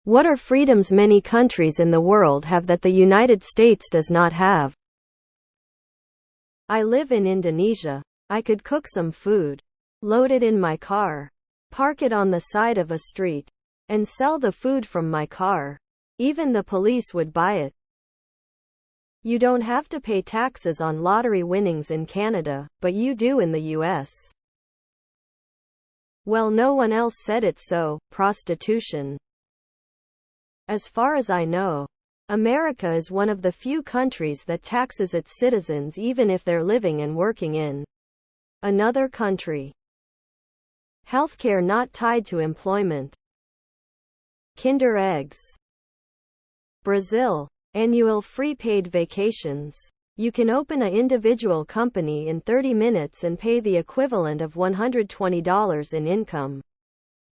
What are freedoms many countries in the world have that the United States does not have? I live in Indonesia. I could cook some food, load it in my car, park it on the side of a street, and sell the food from my car. Even the police would buy it. You don't have to pay taxes on lottery winnings in Canada, but you do in the US. Well, no one else said it, so, prostitution. As far as I know, America is one of the few countries that taxes its citizens even if they're living and working in another country. Healthcare not tied to employment. Kinder eggs. Brazil. Annual free paid vacations. You can open an individual company in 30 minutes and pay the equivalent of $120 in income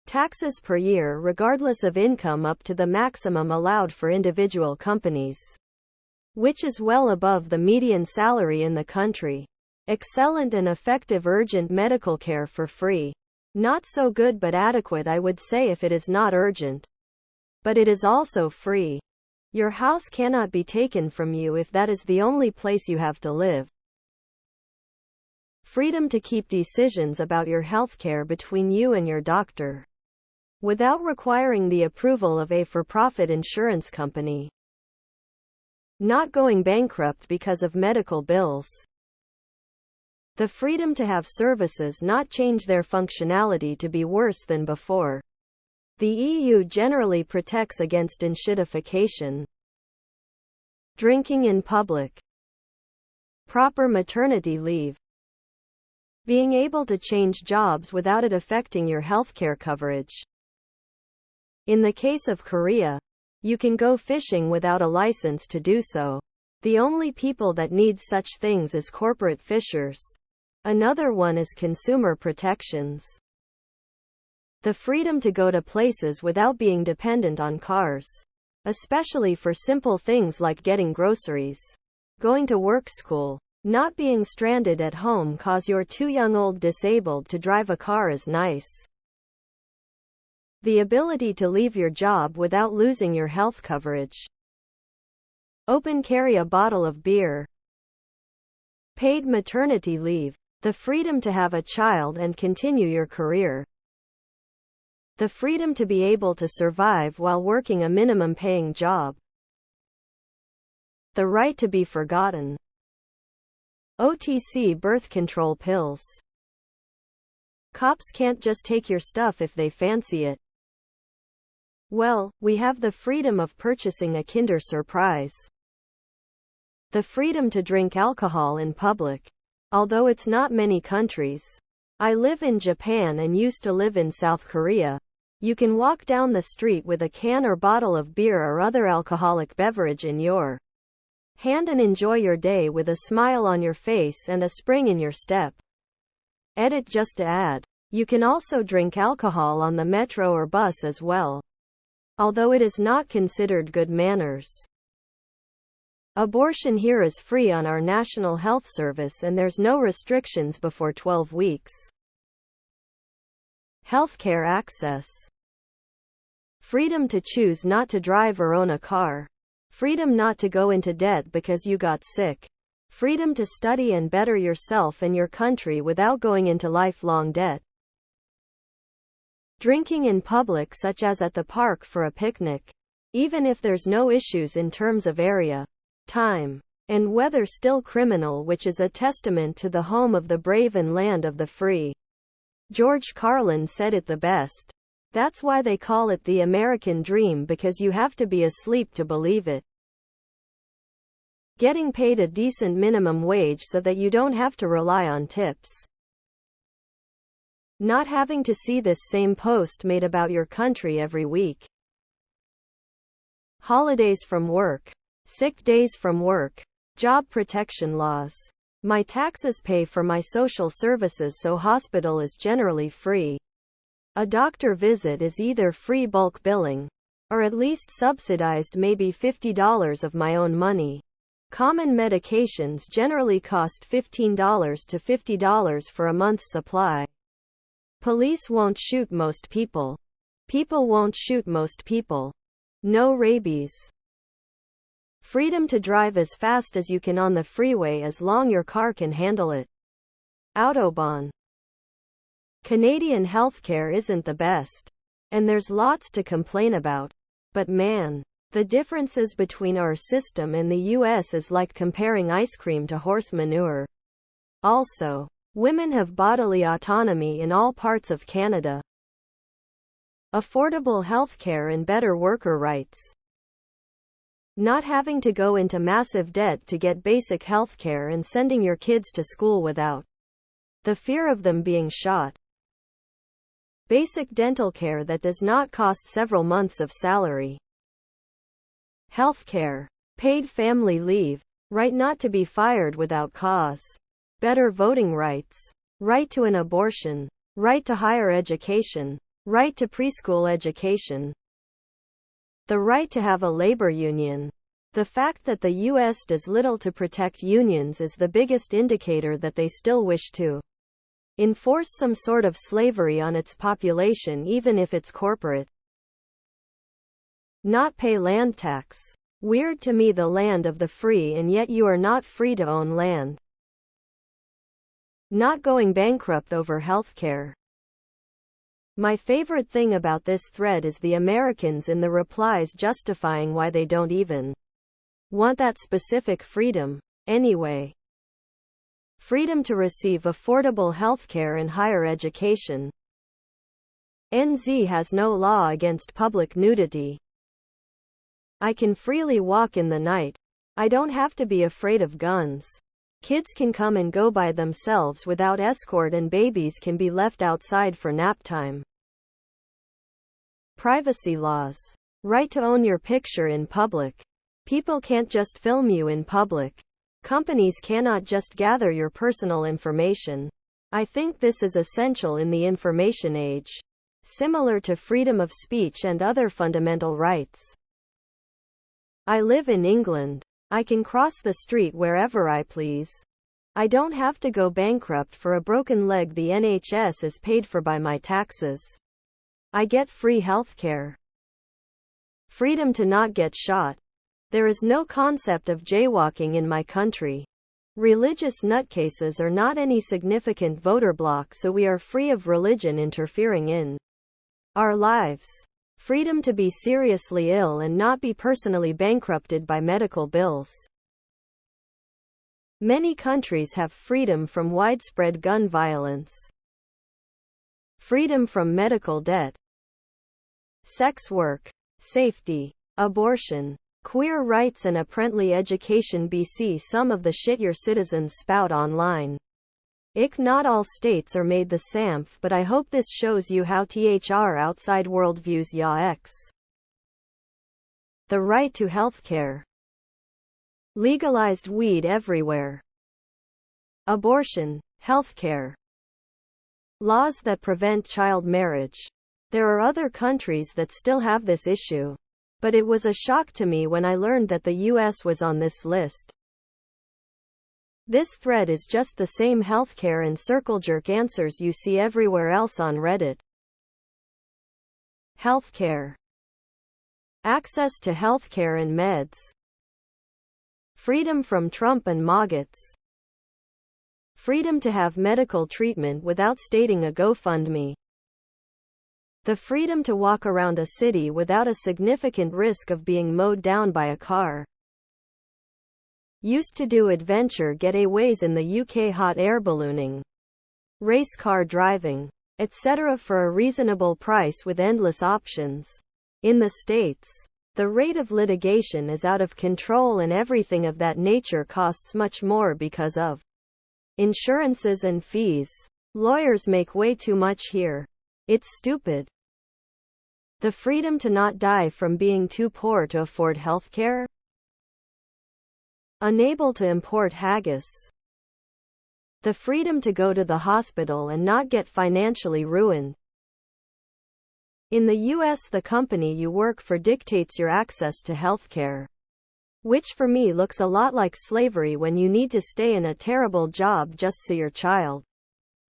taxes per year regardless of income up to the maximum allowed for individual companies, which is well above the median salary in the country. Excellent and effective urgent medical care for free. Not so good but adequate, I would say, if it is not urgent. But it is also free. Your house cannot be taken from you if that is the only place you have to live. Freedom to keep decisions about your healthcare between you and your doctor, without requiring the approval of a for-profit insurance company. Not going bankrupt because of medical bills. The freedom to have services not change their functionality to be worse than before. The EU generally protects against enshittification. Drinking in public. Proper maternity leave. Being able to change jobs without it affecting your healthcare coverage. In the case of Korea, you can go fishing without a license to do so. The only people that need such things is corporate fishers. Another one is consumer protections. The freedom to go to places without being dependent on cars, especially for simple things like getting groceries, going to work, school. Not being stranded at home cause you're too young old disabled to drive a car is nice. The ability to leave your job without losing your health coverage. Open carry a bottle of beer. Paid maternity leave. The freedom to have a child and continue your career. The freedom to be able to survive while working a minimum paying job. The right to be forgotten. OTC birth control pills. Cops can't just take your stuff if they fancy it. Well, we have the freedom of purchasing a Kinder Surprise. The freedom to drink alcohol in public. Although it's not many countries. I live in Japan and used to live in South Korea. You can walk down the street with a can or bottle of beer or other alcoholic beverage in your hand and enjoy your day with a smile on your face and a spring in your step. Edit just to add. You can also drink alcohol on the metro or bus as well, although it is not considered good manners. Abortion here is free on our National Health Service and there's no restrictions before 12 weeks. Healthcare access. Freedom to choose not to drive or own a car. Freedom not to go into debt because you got sick. Freedom to study and better yourself and your country without going into lifelong debt. Drinking in public, such as at the park for a picnic, even if there's no issues in terms of area, time, and weather, still criminal, which is a testament to the home of the brave and land of the free. George Carlin said it the best. That's why they call it the American dream, because you have to be asleep to believe it. Getting paid a decent minimum wage so that you don't have to rely on tips. Not having to see this same post made about your country every week. Holidays from work. Sick days from work. Job protection laws. My taxes pay for my social services, so hospital is generally free. A doctor visit is either free bulk billing, or at least subsidized, maybe $50 of my own money. Common medications generally cost $15 to $50 for a month's supply. Police won't shoot most people. People won't shoot most people. No rabies. Freedom to drive as fast as you can on the freeway as long your car can handle it. Autobahn. Canadian healthcare isn't the best. And there's lots to complain about. But man, the differences between our system and the US is like comparing ice cream to horse manure. Also, women have bodily autonomy in all parts of Canada. Affordable healthcare and better worker rights. Not having to go into massive debt to get basic healthcare and sending your kids to school without the fear of them being shot. Basic dental care that does not cost several months of salary. Healthcare. Paid family leave. Right not to be fired without cause. Better voting rights. Right to an abortion. Right to higher education. Right to preschool education. The right to have a labor union. The fact that the U.S. does little to protect unions is the biggest indicator that they still wish to enforce some sort of slavery on its population, even if it's corporate. Not pay land tax. Weird to me, the land of the free, and yet you are not free to own land. Not going bankrupt over healthcare. My favorite thing about this thread is the Americans in the replies justifying why they don't even want that specific freedom. Anyway. Freedom to receive affordable healthcare and higher education. NZ has no law against public nudity. I can freely walk in the night. I don't have to be afraid of guns. Kids can come and go by themselves without escort, and babies can be left outside for nap time. Privacy laws. Right to own your picture in public. People can't just film you in public. Companies cannot just gather your personal information. I think this is essential in the information age. Similar to freedom of speech and other fundamental rights. I live in England. I can cross the street wherever I please. I don't have to go bankrupt for a broken leg the NHS is paid for by my taxes. I get free healthcare. Freedom to not get shot. There is no concept of jaywalking in my country. Religious nutcases are not any significant voter bloc, so we are free of religion interfering in our lives. Freedom to be seriously ill and not be personally bankrupted by medical bills. Many countries have freedom from widespread gun violence. Freedom from medical debt. Sex work. Safety. Abortion. Queer rights and apprentice education. BC some of the shit your citizens spout online. Not all states are made the SAMF, but I hope this shows you how THR outside worldviews ya X. The right to healthcare. Legalized weed everywhere. Abortion. Healthcare. Laws that prevent child marriage. There are other countries that still have this issue. But it was a shock to me when I learned that the US was on this list. This thread is just the same healthcare and circle jerk answers you see everywhere else on Reddit. Healthcare. Access to healthcare and meds. Freedom from Trump and maggots. Freedom to have medical treatment without stating a GoFundMe. The freedom to walk around a city without a significant risk of being mowed down by a car. Used to do adventure getaways in the UK, hot air ballooning, race car driving, etc. for a reasonable price with endless options. In the States, the rate of litigation is out of control and everything of that nature costs much more because of insurances and fees. Lawyers make way too much here. It's stupid. The freedom to not die from being too poor to afford healthcare. Unable to import haggis. The freedom to go to the hospital and not get financially ruined. In the US, the company you work for dictates your access to healthcare. Which for me looks a lot like slavery when you need to stay in a terrible job just so your child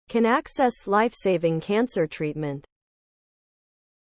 can access life-saving cancer treatment.